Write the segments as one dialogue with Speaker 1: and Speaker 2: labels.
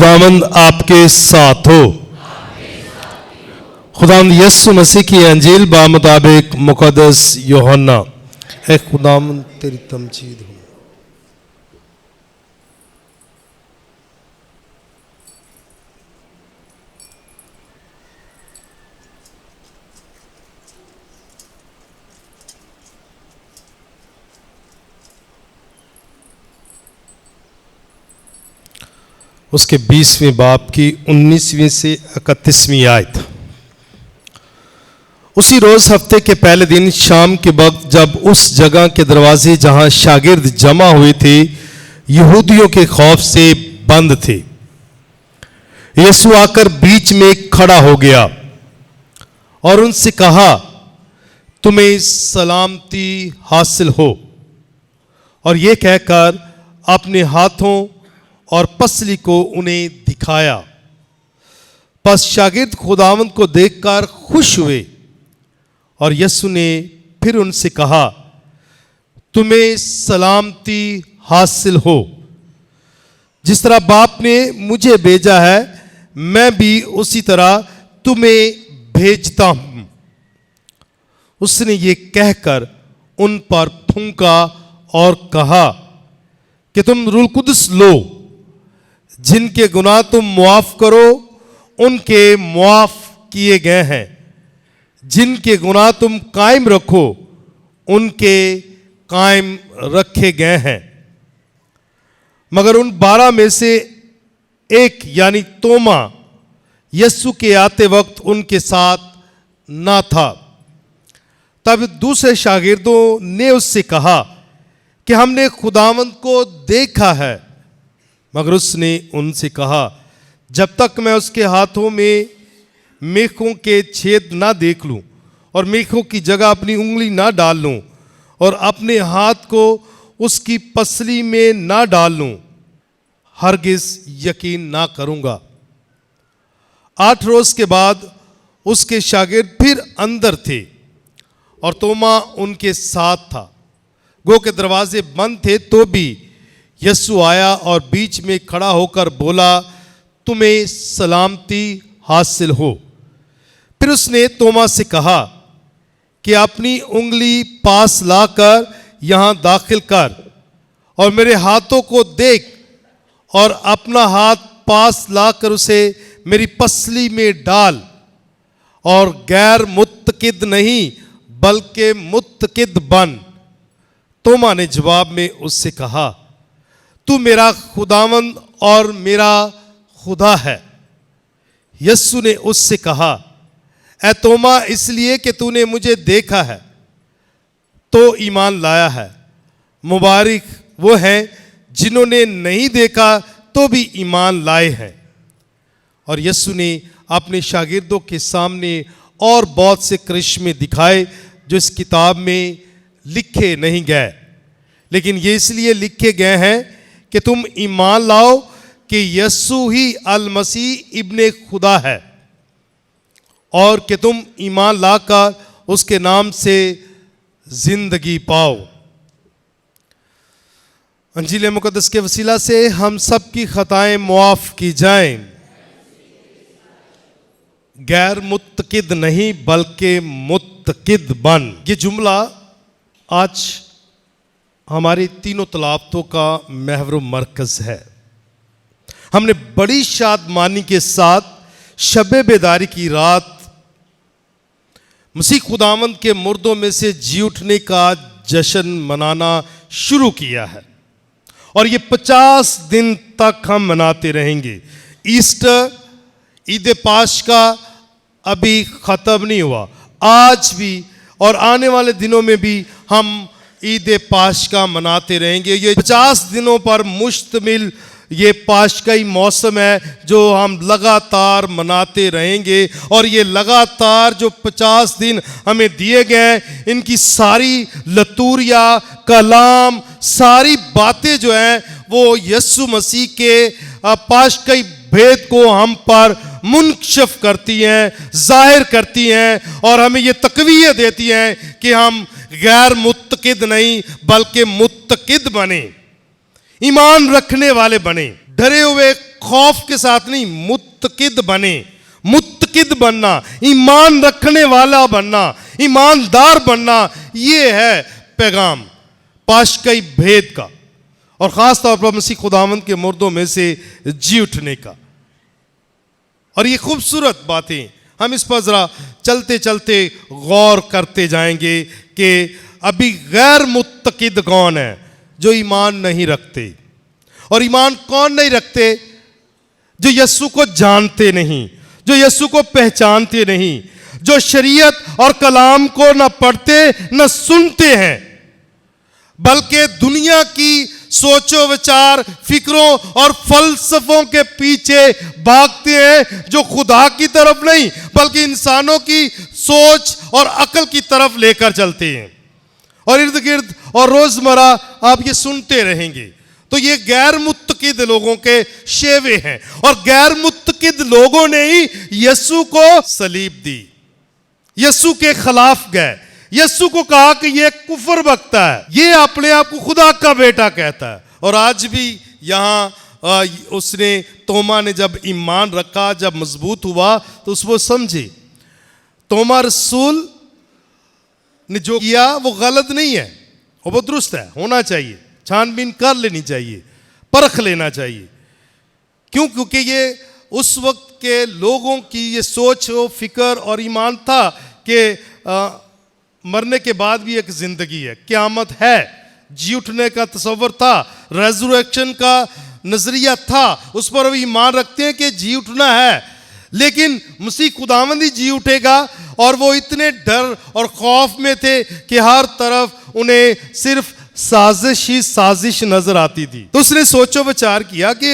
Speaker 1: खुदावंद आपके साथ हो। खुदावंद यीशु मसीह की अंजील बा मुताबिक मुकद्दस यूहन्ना। ए खुदावंद तेरी तमजीद हो। उसके 20वें बाब की 19वीं से 31वीं आयत। उसी रोज हफ्ते के पहले दिन शाम के वक्त जब उस जगह के दरवाजे जहां शागिर्द जमा हुए थे यहूदियों के खौफ से बंद थे, यीशु आकर बीच में खड़ा हो गया और उनसे कहा, तुम्हें सलामती हासिल हो। और यह कहकर अपने हाथों और पसली को उन्हें दिखाया। बस शागिर्द खुदावंद को देखकर खुश हुए और यीशु ने फिर उनसे कहा, तुम्हें सलामती हासिल हो। जिस तरह बाप ने मुझे भेजा है मैं भी उसी तरह तुम्हें भेजता हूं। उसने ये कहकर उन पर फूंका और कहा कि तुम रूह कुदस लो। जिनके गुनाह तुम मुआफ करो उनके मुआफ किए गए हैं, जिनके गुनाह तुम कायम रखो उनके कायम रखे गए हैं। मगर उन 12 में से एक यानी तोमा यीशु के आते वक्त उनके साथ ना था। तब दूसरे शागिर्दों ने उससे कहा कि हमने खुदावंद को देखा है। मगर उसने उनसे कहा, जब तक मैं उसके हाथों में मेखों के छेद ना देख लूं और मेखों की जगह अपनी उंगली ना डाल लूं और अपने हाथ को उसकी पसली में ना डाल लूं, हरगिज यकीन ना करूंगा। 8 रोज के बाद उसके शागिर्द फिर अंदर थे और तोमा उनके साथ था। गो के दरवाजे बंद थे तो भी यीशु आया और बीच में खड़ा होकर बोला, तुम्हें सलामती हासिल हो। फिर उसने तोमा से कहा कि अपनी उंगली पास लाकर यहां दाखिल कर और मेरे हाथों को देख और अपना हाथ पास लाकर उसे मेरी पसली में डाल और गैर मुत्तकिद नहीं बल्कि मुत्तकिद बन। तोमा ने जवाब में उससे कहा, तू मेरा खुदावंद और मेरा खुदा है। यीशु ने उससे कहा, ऐ तोमा, इसलिए कि तूने मुझे देखा है तो ईमान लाया है। मुबारक वो हैं जिन्होंने नहीं देखा तो भी ईमान लाए हैं। और यीशु ने अपने शागिर्दों के सामने और बहुत से करिश्मे दिखाए जो इस किताब में लिखे नहीं गए, लेकिन ये इसलिए लिखे गए हैं कि तुम ईमान लाओ कि यीशु ही अल मसीह इब्ने खुदा है और कि तुम ईमान लाकर उसके नाम से जिंदगी पाओ। अंजील मुकद्दस के वसीला से हम सब की खताएं मुआफ की जाएं। गैर मुत्तकिद नहीं बल्कि मुत्तकिद बन। ये जुमला आज हमारी तीनों तलावतों का महवर मरकज है। हमने बड़ी शादमानी के साथ शब-ए बेदारी की रात मसीह खुदावंद के मुर्दों में से जी उठने का जश्न मनाना शुरू किया है और ये 50 दिन तक हम मनाते रहेंगे। ईस्टर, ईद पाशका अभी खत्म नहीं हुआ। आज भी और आने वाले दिनों में भी हम ईद पाशका मनाते रहेंगे। ये 50 दिनों पर मुश्तमिल ये पाशकाई मौसम है जो हम लगातार मनाते रहेंगे। और ये लगातार जो 50 दिन हमें दिए गए, इनकी सारी लतूरिया कलाम सारी बातें जो हैं वो यीशु मसीह के पाशकाई भेद को हम पर मुनकशिफ करती हैं, जाहिर करती हैं और हमें ये तकवीयत देती हैं कि हम गैर मुत्तकिद नहीं बल्कि मुत्तकिद बने, ईमान रखने वाले बने, डरे हुए खौफ के साथ नहीं, मुत्तकिद बने। मुत्तकिद बनना, ईमान रखने वाला बनना, ईमानदार बनना, ये है पैगाम पाशकई भेद का, और ख़ास तौर पर मसीह खुदावंद के मुर्दों में से जी उठने का। और ये खूबसूरत बातें हम इस पर ज़रा चलते चलते गौर करते जाएंगे कि अभी गैर मुत्तकिद कौन है, जो ईमान नहीं रखते। और ईमान कौन नहीं रखते? जो यीशु को जानते नहीं, जो यीशु को पहचानते नहीं, जो शरीयत और कलाम को न पढ़ते न सुनते हैं, बल्कि दुनिया की सोचो विचार, फिक्रों और फलसफों के पीछे भागते हैं, जो खुदा की तरफ नहीं बल्कि इंसानों की सोच और अकल की तरफ लेकर चलते हैं। और इर्द गिर्द और रोजमर्रा आप ये सुनते रहेंगे। तो ये गैर मुत्तकिद लोगों के शेवे हैं, और गैर मुत्तकिद लोगों ने ही यीशु को सलीब दी, यीशु के खिलाफ गए, यीशु को कहा कि ये कुफर बकता है, ये अपने आप को खुदा का बेटा कहता है। और आज भी यहाँ उसने, तोमा ने जब ईमान रखा, जब मजबूत हुआ, तो उसको समझे तोमा रसूल ने जो किया वो गलत नहीं है, वो दुरुस्त है, होना चाहिए, छानबीन कर लेनी चाहिए, परख लेना चाहिए। क्यों? क्योंकि ये उस वक्त के लोगों की ये सोच और फिक्र और ईमान था कि मरने के बाद भी एक जिंदगी है, क़यामत है, जी उठने का तस्वर था, रेज़रेक्शन का नजरिया था, उस पर भी ईमान रखते हैं कि जी उठना है। लेकिन मसीह खुदावंद ही जी उठेगा, और वो इतने डर और खौफ में थे कि हर तरफ उन्हें सिर्फ साजिश ही साजिश नजर आती थी। तो उसने सोचो विचार किया कि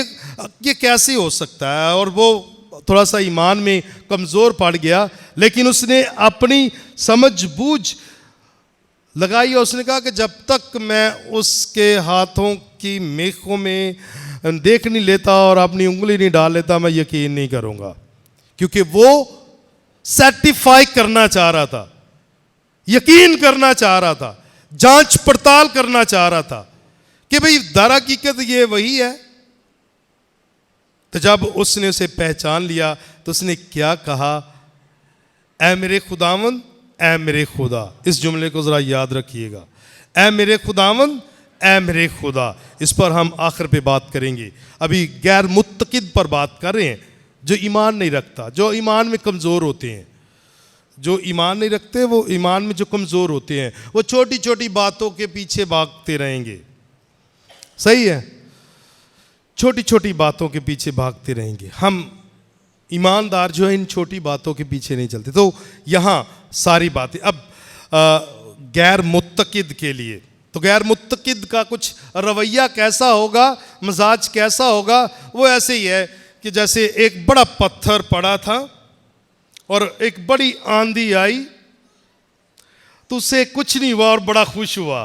Speaker 1: ये कैसे हो सकता है, और वो थोड़ा सा ईमान में कमज़ोर पड़ गया। लेकिन उसने अपनी समझ बूझ लगाई, और उसने कहा कि जब तक मैं उसके हाथों की मेखों में देख नहीं लेता और अपनी उंगली नहीं डाल लेता, मैं यकीन नहीं करूँगा। क्योंकि वो सर्टिफाई करना चाह रहा था, यकीन करना चाह रहा था, जांच पड़ताल करना चाह रहा था कि भाई दर हकीकत ये वही है। तो जब उसने उसे पहचान लिया तो उसने क्या कहा? ऐ मेरे खुदावंद, ऐ मेरे खुदा। इस जुमले को ज़रा याद रखिएगा, ऐ मेरे खुदावंद, ऐ मेरे खुदा। इस पर हम आखिर पे बात करेंगे। अभी गैर मुत्तकिद पर बात कर रहे हैं, जो ईमान नहीं रखता, जो ईमान में कमज़ोर होते हैं। जो ईमान नहीं रखते, वो ईमान में जो कमज़ोर होते हैं, वो छोटी छोटी बातों के पीछे भागते रहेंगे। सही है, छोटी छोटी बातों के पीछे भागते रहेंगे। हम ईमानदार जो है इन छोटी बातों के पीछे नहीं चलते। तो यहाँ सारी बातें अब गैर मुत्तकिद के लिए, तो गैर मुत्तकिद का कुछ रवैया कैसा होगा, मिजाज कैसा होगा? वो ऐसे ही है कि जैसे एक बड़ा पत्थर पड़ा था और एक बड़ी आंधी आई, तो उससे कुछ नहीं हुआ और बड़ा खुश हुआ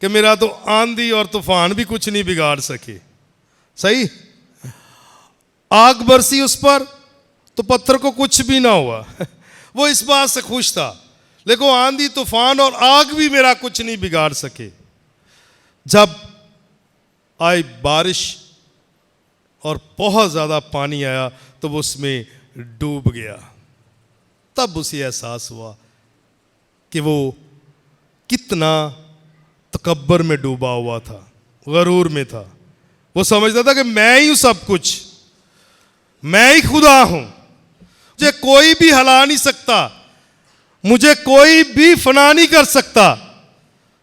Speaker 1: कि मेरा तो आंधी और तूफान भी कुछ नहीं बिगाड़ सके। सही? आग बरसी उस पर तो पत्थर को कुछ भी ना हुआ वो इस बात से खुश था, लेकिन आंधी तूफान और आग भी मेरा कुछ नहीं बिगाड़ सके। जब आई बारिश और बहुत ज़्यादा पानी आया तो वो उसमें डूब गया। तब उसे एहसास हुआ कि वो कितना तकब्बर में डूबा हुआ था, गरूर में था। वो समझता था कि मैं ही हूं सब कुछ, मैं ही खुदा हूं, मुझे कोई भी हिला नहीं सकता, मुझे कोई भी फना नहीं कर सकता।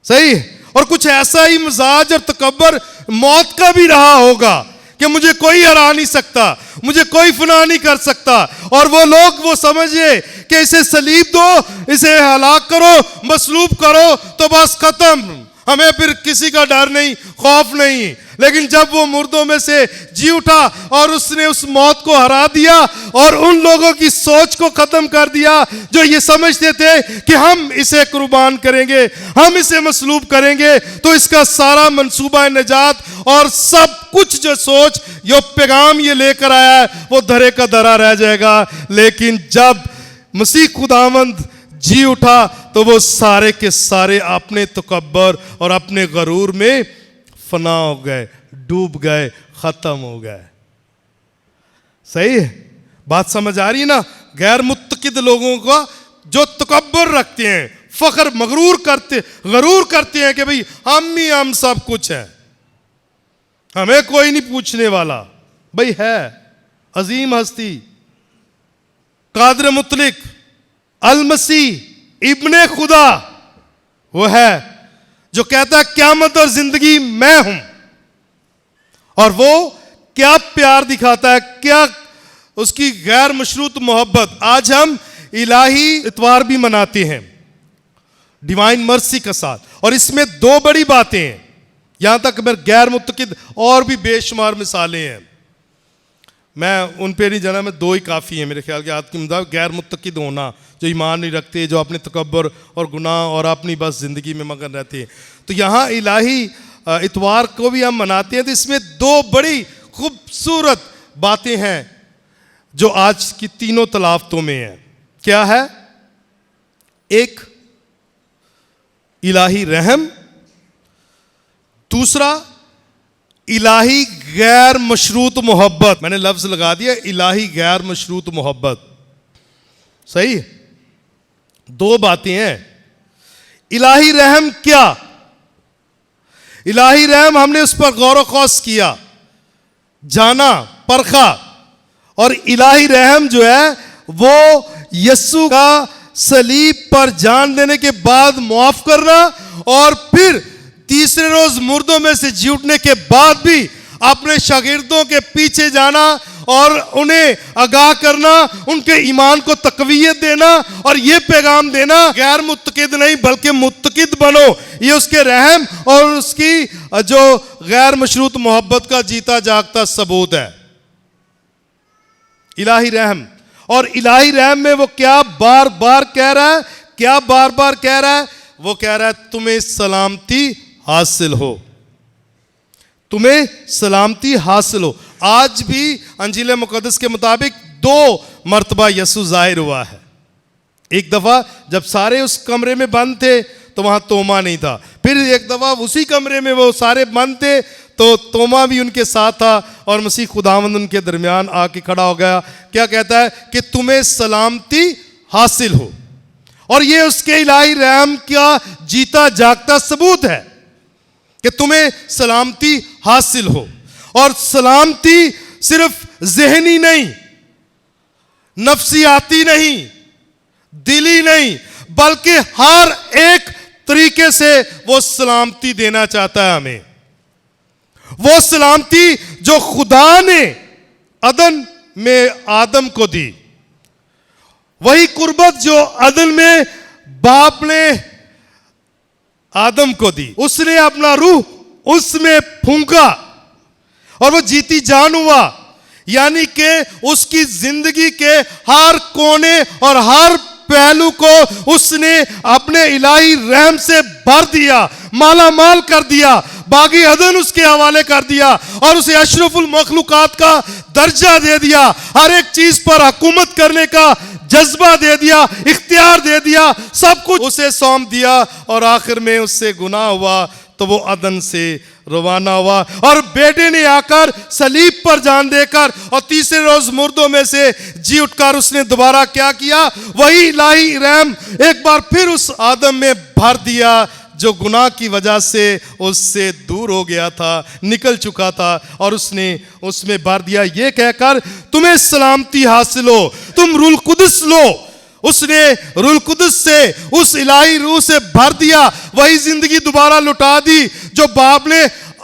Speaker 1: सही? और कुछ ऐसा ही मिजाज और तकब्बर मौत का भी रहा होगा कि मुझे कोई हरा नहीं सकता, मुझे कोई फना नहीं कर सकता। और वो लोग वो समझे कि इसे सलीब दो, इसे हलाक करो, मसलूब करो तो बस खत्म, हमें फिर किसी का डर नहीं, खौफ नहीं। लेकिन जब वो मुर्दों में से जी उठा और उसने उस मौत को हरा दिया और उन लोगों की सोच को खत्म कर दिया जो ये समझते थे कि हम इसे कुर्बान करेंगे, हम इसे मसलूब करेंगे, तो इसका सारा मंसूबा निजात और सब कुछ जो सोच यो पैगाम ये लेकर आया है वो धरे का धरा रह जाएगा। लेकिन जब मसीह खुदावंद जी उठा तो वो सारे के सारे अपने तकब्बर और अपने गरूर में फना हो गए, डूब गए, खत्म हो गए। सही है, बात समझ आ रही है ना? गैर मुत्तकिद लोगों का जो तकब्बुर रखते हैं, फख्र गरूर करते हैं कि भाई हम सब कुछ है, हमें कोई नहीं पूछने वाला। भाई है अजीम हस्ती कादिर मुतलिक अल मसीह इब्ने खुदा, वो है जो कहता है क़यामत और जिंदगी मैं हूं, और वो क्या प्यार दिखाता है, क्या उसकी गैर मशरूत मोहब्बत। आज हम इलाही इतवार भी मनाते हैं डिवाइन मर्सी के साथ, और इसमें दो बड़ी बातें हैं, यहां तक मेरे गैर मुत्तकिद और भी बेशुमार मिसालें हैं, मैं उन पे नहीं जाना, मैं दो ही काफ़ी हैं मेरे ख्याल के आज के मुताबिक। गैर मुत्तकिद होना, जो ईमान नहीं रखते, जो अपने तकब्बुर और गुनाह और अपनी बस ज़िंदगी में मगन रहते हैं। तो यहाँ इलाही इतवार को भी हम मनाते हैं, तो इसमें दो बड़ी खूबसूरत बातें हैं जो आज की तीनों तलाफ्तों में हैं। क्या है? एक इलाही रहम, दूसरा इलाही गैर मशरूत मोहब्बत। मैंने लफ्ज लगा दिया इलाही गैर मशरूत मोहब्बत, सही? दो बातें हैं। इलाही रहम क्या? इलाही रहम हमने उस पर गौर व खौस किया, जाना, परखा, और इलाही रहम जो है वो यस्सु का सलीब पर जान देने के बाद मुआफ करना, और फिर तीसरे रोज मुर्दों में से जी उठने के बाद भी अपने शागिर्दों के पीछे जाना और उन्हें आगाह करना, उनके ईमान को तकवीयत देना और यह पैगाम देना गैर मुत्तकिद नहीं बल्कि मुत्तकिद बनो। ये उसके रहम और उसकी जो गैर मशरूत मोहब्बत का जीता जागता सबूत है, इलाही रहम। और इलाही रहम में वो क्या बार बार कह रहा है? क्या बार बार कह रहा है? वो कह रहा है तुम्हें सलामती हासिल हो, तुम्हें सलामती हासिल हो। आज भी अंजील मुकद्दस के मुताबिक दो मर्तबा यस्सु जाहिर हुआ है। एक दफा जब सारे उस कमरे में बंद थे तो वहां तोमा नहीं था, फिर एक दफा उसी कमरे में वो सारे बंद थे तो तोमा भी उनके साथ था, और मसीह खुदावंद उनके दरमियान आके खड़ा हो गया। क्या कहता है? कि तुम्हें सलामती हासिल हो। और ये उसके इलाही रहम का जीता जागता सबूत है कि तुम्हें सलामती हासिल हो। और सलामती सिर्फ ज़हनी नहीं, नफ्सियाती नहीं, दिली नहीं, बल्कि हर एक तरीके से वो सलामती देना चाहता है हमें। वो सलामती जो खुदा ने अदन में आदम को दी, वही कुर्बत जो अदन में बाप ने आदम को दी। उसने अपना रूह उसमें फूंका और वो जीती जान हुआ, यानी कि उसकी जिंदगी के हर कोने और हर पहलू को उसने अपने इलाही रहम से भर दिया, माला माल कर दिया, बागी अदन उसके हवाले कर दिया और उसे अशरफुल मखलूकात का दर्जा दे दिया, हर एक चीज पर हुकूमत करने का जज्बा दे दिया, इख्तियार दे दिया, सब कुछ उसे सौंप दिया। और आखिर में उससे गुनाह हुआ तो वो अदन से रवाना हुआ, और बेटे ने आकर सलीब पर जान देकर और तीसरे रोज मुर्दों में से जी उठकर उसने दोबारा क्या किया? वही इलाही रहम एक बार फिर उस आदम में भर दिया जो गुनाह की वजह से उससे दूर हो गया था, निकल चुका था, और उसने उसमें भर दिया ये कहकर तुम्हें सलामती हासिल हो, तुम रूह कुदस लो। उसने रूह कुदस से, उस इलाही रूह से भर दिया, वही जिंदगी दोबारा लुटा दी जो बाप ने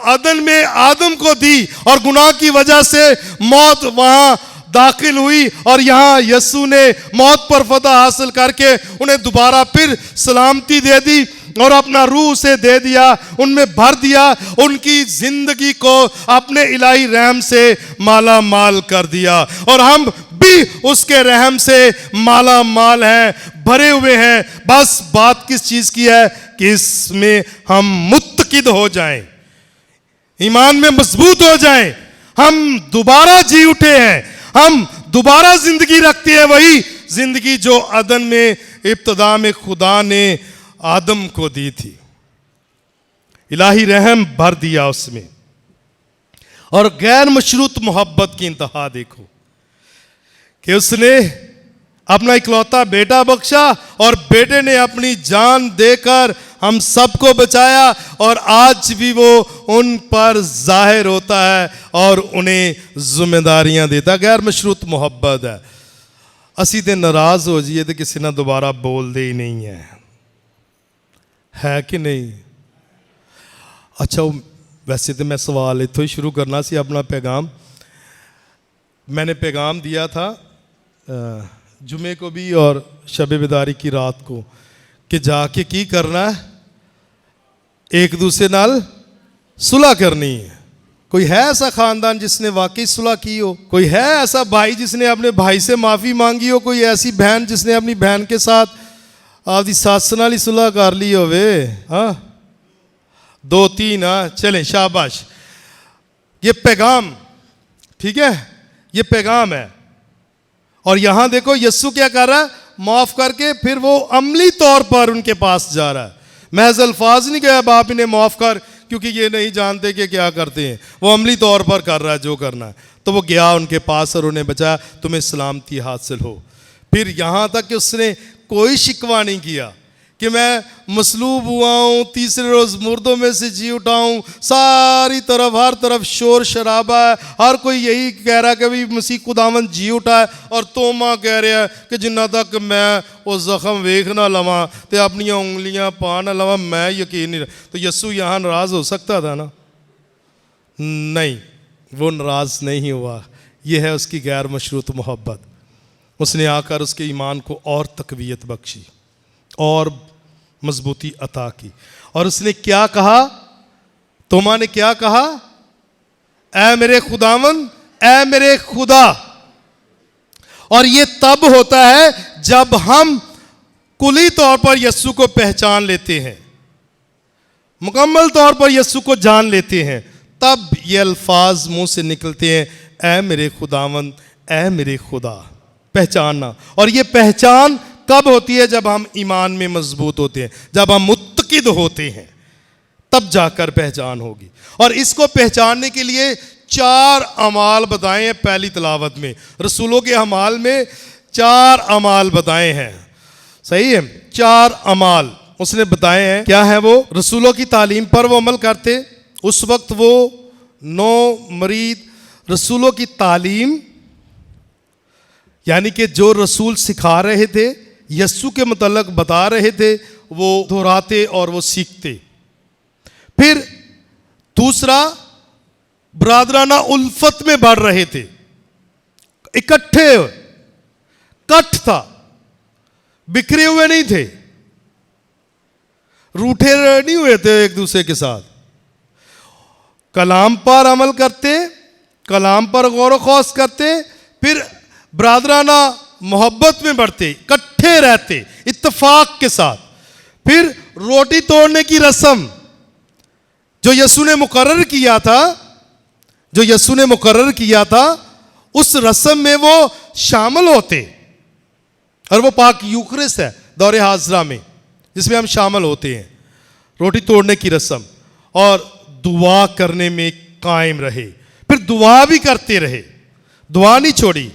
Speaker 1: अदन में आदम को दी, और गुनाह की वजह से मौत वहां दाखिल हुई, और यहां यस्सु ने मौत पर फतह हासिल करके उन्हें दोबारा फिर सलामती दे दी और अपना रूह से दे दिया, उनमें भर दिया, उनकी जिंदगी को अपने इलाही रहम से माला माल कर दिया। और हम भी उसके रहम से माला माल हैं, भरे हुए हैं। बस बात किस चीज की है? कि इसमें हम मुत्तकिद हो जाएं, ईमान में मजबूत हो जाएं, हम दोबारा जी उठे हैं, हम दोबारा जिंदगी रखते हैं, वही जिंदगी जो अदन में इब्तिदा में खुदा ने आदम को दी थी। इलाही रहम भर दिया उसमें। और गैर मशरूत मोहब्बत की इंतहा देखो, कि उसने अपना इकलौता बेटा बख्शा और बेटे ने अपनी जान देकर हम सबको बचाया, और आज भी वो उन पर जाहिर होता है और उन्हें जिम्मेदारियां देता। गैर मशरूत मोहब्बत है। असी ते नाराज हो जाइए तो किसी ना दोबारा बोलते ही नहीं है कि नहीं? अच्छा, वैसे तो मैं सवाल इतों ही शुरू करना सी अपना पैगाम। मैंने पैगाम दिया था जुमे को भी और शब बेदारी की रात को कि जाके की करना है, एक दूसरे नाल सुलह करनी है। कोई है ऐसा खानदान जिसने वाकई सुलह की हो? कोई है ऐसा भाई जिसने अपने भाई से माफ़ी मांगी हो? कोई ऐसी बहन जिसने अपनी बहन के साथ आपकी सस नाल ही सुलह कर ली होवे? हाँ, 2-3। हाँ, चलें, शाबाश। ये पैगाम, ठीक है, ये पैगाम है। और यहां देखो यस्सु क्या कर रहा है, माफ करके फिर वो अमली तौर पर उनके पास जा रहा है। महज अल्फाज नहीं कहा बाप इन्हें माफ कर, क्योंकि ये नहीं जानते कि क्या करते हैं। वो अमली तौर पर कर रहा है जो करना है। तो वो गया उनके पास और उन्हें बचाया, तुम्हें सलामती हासिल हो। फिर यहां तक कि उसने कोई शिकवा नहीं किया कि मैं मसलूब हुआ हूँ, तीसरे रोज़ मुर्दों में से जी उठा हूँ। सारी तरफ, हर तरफ शोर शराबा है, हर कोई यही कह रहा है कि भाई मसीह खुदावन जी उठा है, और तोमा कह रहा है कि जिन्ना तक मैं वो ज़ख्म वेख ना लवां तो अपनी उंगलियां पा ना लवां, मैं यकीन नहीं। तो यस्सु यहाँ नाराज़ हो सकता था ना? नहीं, वो नाराज़ नहीं हुआ। ये है उसकी गैर मशरूत मोहब्बत। उसने आकर उसके ईमान को और तकवीयत बख्शी और मजबूती अता की। और उसने क्या कहा? तोमा ने क्या कहा? ऐ मेरे खुदावन, ऐ मेरे खुदा। और ये तब होता है जब हम कुली तौर पर यस्सु को पहचान लेते हैं, मुकम्मल तौर पर यस्सु को जान लेते हैं, तब ये अल्फाज मुंह से निकलते हैं, ऐ मेरे खुदावन, ऐ मेरे खुदा। पहचानना। और ये पहचान कब होती है? जब हम ईमान में मजबूत होते हैं, जब हम मुत्तकिद होते हैं, तब जाकर पहचान होगी। और इसको पहचानने के लिए 4 अमाल बताए हैं पहली तिलावत में। रसूलों के अमाल में 4 अमाल बताए हैं, सही है? 4 अमाल उसने बताए हैं। क्या है वो? रसूलों की तालीम पर वो अमल करते। उस वक्त वो 9 मरीद रसूलों की तालीम, यानी कि जो रसूल सिखा रहे थे, यस्सु के मुतल्लक बता रहे थे, वो दोहराते और वो सीखते। फिर दूसरा, बरादराना उल्फत में बढ़ रहे थे, इकट्ठे, कट था, बिखरे हुए नहीं थे, रूठे नहीं हुए थे एक दूसरे के साथ। कलाम पर अमल करते, कलाम पर गौर व खौस करते, फिर बरादराना मोहब्बत में बढ़ते, इकट्ठे रहते इत्तेफाक के साथ। फिर रोटी तोड़ने की रस्म जो यस्सु ने मुकर्रर किया था, जो यस्सु ने मुकर्रर किया था, उस रस्म में वो शामिल होते। और वो पाक यूखरिस्त है दौरे हाजरा में, जिसमें हम शामिल होते हैं। रोटी तोड़ने की रस्म, और दुआ करने में कायम रहे। फिर दुआ भी करते रहे, दुआ नहीं छोड़ी।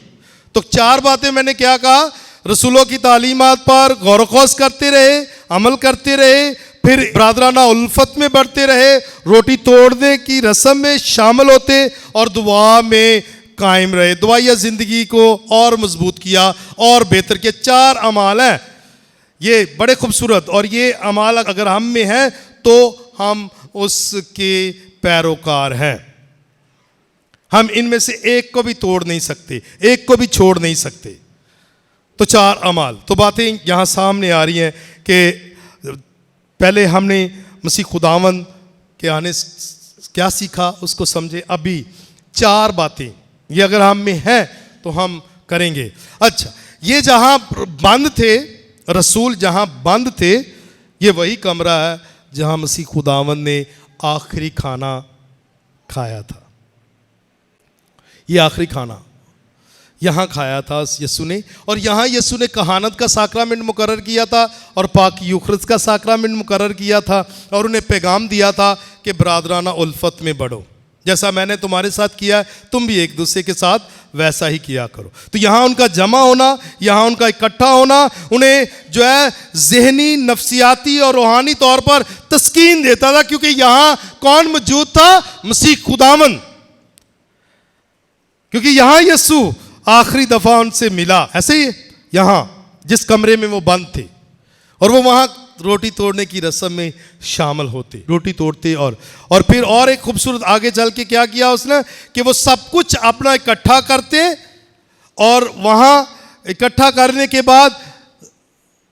Speaker 1: तो 4 बातें मैंने क्या कहा? रसूलों की तालीमात पर गौर व खौस करते रहे, अमल करते रहे, फिर बरादराना उल्फत में बढ़ते रहे, रोटी तोड़ने की रस्म में शामिल होते, और दुआ में कायम रहे। दुआया ज़िंदगी को और मजबूत किया और बेहतर किया। 4 अमाल हैं, ये बड़े खूबसूरत। और ये अमाल अगर हम में है तो हम उसके पैरोकार हैं। हम इनमें से एक को भी तोड़ नहीं सकते, एक को भी छोड़ नहीं सकते। तो 4 अमाल। तो बातें यहाँ सामने आ रही हैं कि पहले हमने मसीह खुदावन के आने से क्या सीखा, उसको समझे। अभी 4 बातें ये अगर हम में हैं तो हम करेंगे। अच्छा, ये जहाँ बंद थे, रसूल जहाँ बंद थे, ये वही कमरा है जहाँ मसीह खुदावन ने आखिरी खाना खाया था। ये आखिरी खाना यहाँ खाया था यस्सु ने। और यहाँ यस्सु ने कहानत का साक्रामेंट मुकर्रर किया था और पाक यूखरिस्त का साक्रामेंट मुकर्रर किया था, और उन्हें पैगाम दिया था कि बरादराना उल्फत में बढ़ो, जैसा मैंने तुम्हारे साथ किया है, तुम भी एक दूसरे के साथ वैसा ही किया करो। तो यहाँ उनका जमा होना, यहाँ उनका इकट्ठा होना उन्हें जो है ज़हनी, नफ्सियाती और रूहानी तौर पर तस्कीन देता था, क्योंकि यहाँ कौन मौजूद था? मसीह खुदावंद। क्योंकि यहाँ यीशु आखिरी दफा उनसे मिला, ऐसे ही यहाँ जिस कमरे में वो बंद थे, और वो वहाँ रोटी तोड़ने की रस्म में शामिल होते, रोटी तोड़ते। और फिर और एक खूबसूरत आगे चल के क्या किया उसने कि वो सब कुछ अपना इकट्ठा करते, और वहाँ इकट्ठा करने के बाद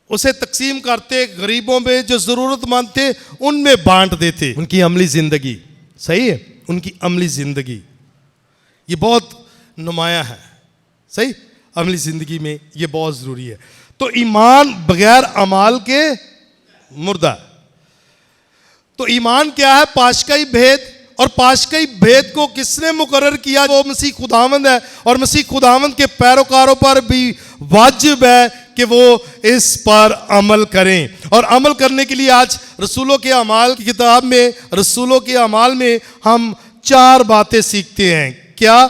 Speaker 1: उसे तकसीम करते, गरीबों में जो ज़रूरतमंद थे उनमें बांट देते। उनकी अमली ज़िंदगी, सही है, उनकी अमली ज़िंदगी ये बहुत नुमाया है, सही, अमली ज़िंदगी में ये बहुत ज़रूरी है। तो ईमान बगैर अमाल के मुर्दा। तो ईमान क्या है? पाशकाई भेद। और पाशकाई भेद को किसने मुकर्रर किया? वो मसीह खुदावंद है, और मसीह खुदावंद के पैरोकारों पर भी वाजिब है कि वो इस पर अमल करें। और अमल करने के लिए आज रसूलों के अमाल की किताब में, रसूलों के अमाल में हम 4 बातें सीखते हैं। क्या?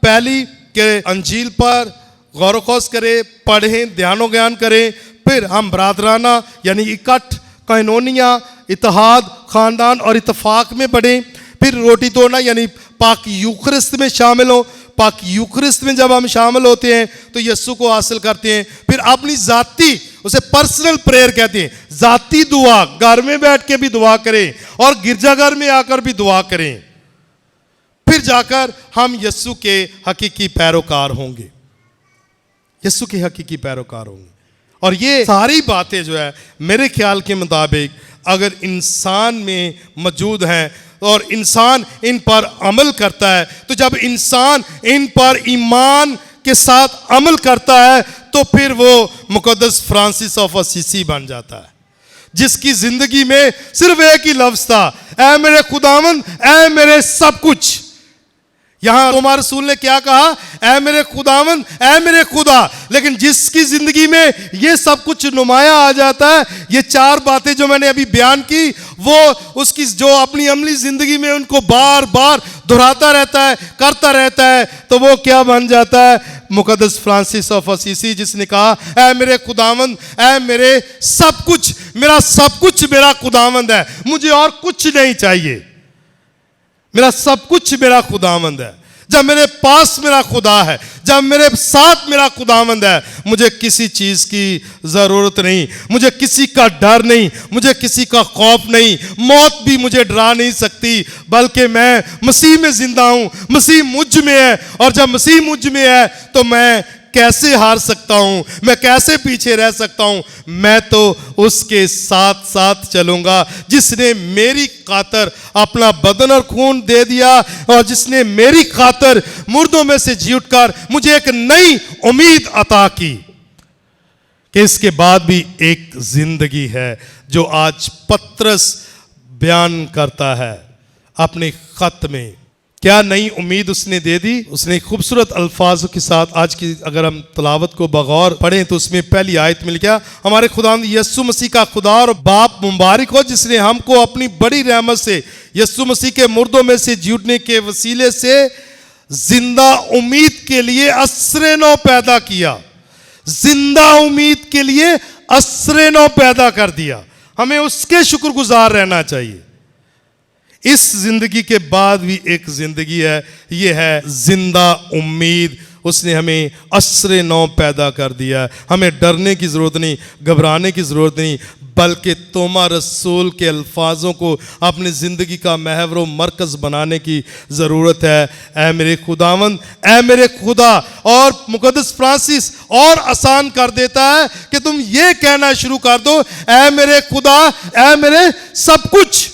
Speaker 1: पहली कि अंजील पर गौर ख़ौस करें, पढ़ें, ध्यानो ज्ञान करें। फिर हम बरादराना यानी इकट्ठ, कैनोनिया, इत्तेहाद, ख़ानदान और इत्तेफाक में बढ़ें। फिर रोटी तोड़ना यानी पाक यूखरिस्त में शामिल हो। पाक यूखरिस्त में जब हम शामिल होते हैं तो यीशु को हासिल करते हैं। फिर अपनी ज़ाती, उसे पर्सनल प्रेयर कहते हैं, ज़ाती दुआ, घर में बैठ के भी दुआ करें और गिरजाघर में आकर भी दुआ करें। फिर जाकर हम यीशु के हकीकी पैरोकार होंगे, यीशु के हकीकी पैरोकार होंगे। और ये सारी बातें जो है मेरे ख्याल के मुताबिक अगर इंसान में मौजूद हैं और इंसान इन पर अमल करता है, तो जब इंसान इन पर ईमान के साथ अमल करता है तो फिर वो मुकद्दस फ्रांसिस ऑफ असीसी बन जाता है, जिसकी जिंदगी में सिर्फ एक ही लफ्ज था, ऐ मेरे खुदावंद, ऐ मेरे सब कुछ। यहां तोमा रसूल ने क्या कहा? ऐ मेरे खुदावंद, ऐ मेरे खुदा। लेकिन जिसकी जिंदगी में ये सब कुछ नुमाया आ जाता है, ये 4 बातें जो मैंने अभी बयान की, वो उसकी जो अपनी अमली जिंदगी में उनको बार बार दोहराता रहता है, करता रहता है, तो वो क्या बन जाता है? मुकद्दस फ्रांसिस ऑफ असीसी, जिसने कहा ऐ मेरे खुदावंद, ऐ मेरे सब कुछ, मेरा सब कुछ मेरा खुदावंद है, मुझे और कुछ नहीं चाहिए, मेरा सब कुछ मेरा खुदावंद है। जब मेरे पास मेरा खुदा है, जब मेरे साथ मेरा खुदावंद है, मुझे किसी चीज़ की ज़रूरत नहीं, मुझे किसी का डर नहीं, मुझे किसी का खौफ नहीं, मौत भी मुझे डरा नहीं सकती, बल्कि मैं मसीह में ज़िंदा हूँ, मसीह मुझ में है। और जब मसीह मुझ में है तो मैं कैसे हार सकता हूँ, मैं कैसे पीछे रह सकता हूँ? मैं तो उसके साथ साथ चलूँगा जिसने मेरी खातर अपना बदन और खून दे दिया, और जिसने मेरी खातर मुर्दों में से जी उठकर मुझे एक नई उम्मीद अता की कि इसके बाद भी एक जिंदगी है, जो आज पत्रस बयान करता है अपने खत में। क्या नई उम्मीद उसने दे दी? उसने खूबसूरत अल्फाजों के साथ आज की अगर हम तलावत को बगौर पढ़ें तो उसमें पहली आयत में लिखा, हमारे खुदावंद यीशु मसीह का खुदा और बाप मुबारक हो, जिसने हमको अपनी बड़ी रहमत से यीशु मसीह के मुर्दों में से जी उठने के वसीले से जिंदा उम्मीद के लिए असरे नौ पैदा किया। जिंदा उम्मीद के लिए असरे नौ पैदा कर दिया। हमें उसके शुक्रगुजार रहना चाहिए। इस जिंदगी के बाद भी एक जिंदगी है, ये है जिंदा उम्मीद। उसने हमें असरे नौ पैदा कर दिया। हमें डरने की ज़रूरत नहीं, घबराने की ज़रूरत नहीं, बल्कि तोमा रसूल के अल्फाजों को अपनी ज़िंदगी का महवर मरकज़ बनाने की ज़रूरत है। ऐ मेरे खुदावंद, ऐ मेरे खुदा। और मुकद्दस फ्रांसिस और आसान कर देता है कि तुम ये कहना शुरू कर दो, ऐ मेरे खुदा, ऐ मेरे सब कुछ,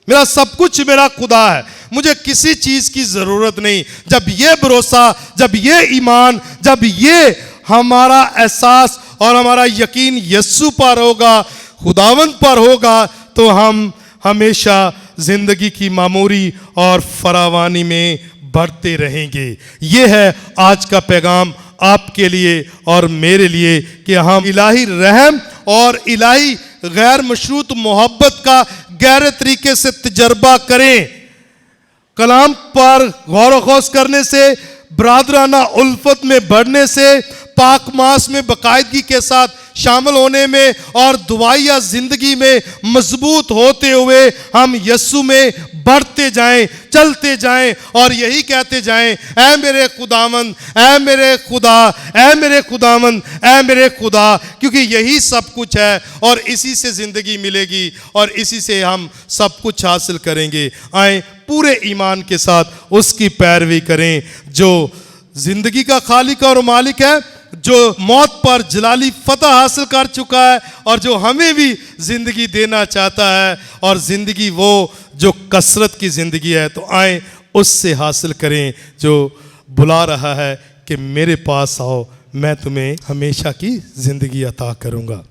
Speaker 1: मेरा सब कुछ मेरा खुदा है, मुझे किसी चीज़ की ज़रूरत नहीं। जब ये भरोसा, जब ये ईमान, जब ये हमारा एहसास और हमारा यकीन यीशु पर होगा, खुदावंद पर होगा, तो हम हमेशा ज़िंदगी की मामूरी और फरावानी में बढ़ते रहेंगे। ये है आज का पैगाम आपके लिए और मेरे लिए कि हम इलाही रहम और इलाही गैर मशरूत मोहब्बत का गहरे तरीके से तजर्बा करें। कलाम पर गौर खोज करने से, बरादराना उल्फत में बढ़ने से, पाक मास में बाकायदगी के साथ शामिल होने में और दुआया जिंदगी में मजबूत होते हुए हम यीशु में बढ़ते जाएं, चलते जाएं और यही कहते जाएं, ऐ मेरे खुदावंद, ऐ मेरे खुदा, ऐ मेरे खुदावंद, ऐ मेरे खुदा, क्योंकि यही सब कुछ है और इसी से ज़िंदगी मिलेगी और इसी से हम सब कुछ हासिल करेंगे। आए पूरे ईमान के साथ उसकी पैरवी करें जो ज़िंदगी का खालिक और मालिक है, जो मौत पर जलाली फतह हासिल कर चुका है और जो हमें भी ज़िंदगी देना चाहता है, और ज़िंदगी वो जो कसरत की ज़िंदगी है। तो आए उससे हासिल करें जो बुला रहा है कि मेरे पास आओ, मैं तुम्हें हमेशा की ज़िंदगी अता करूँगा।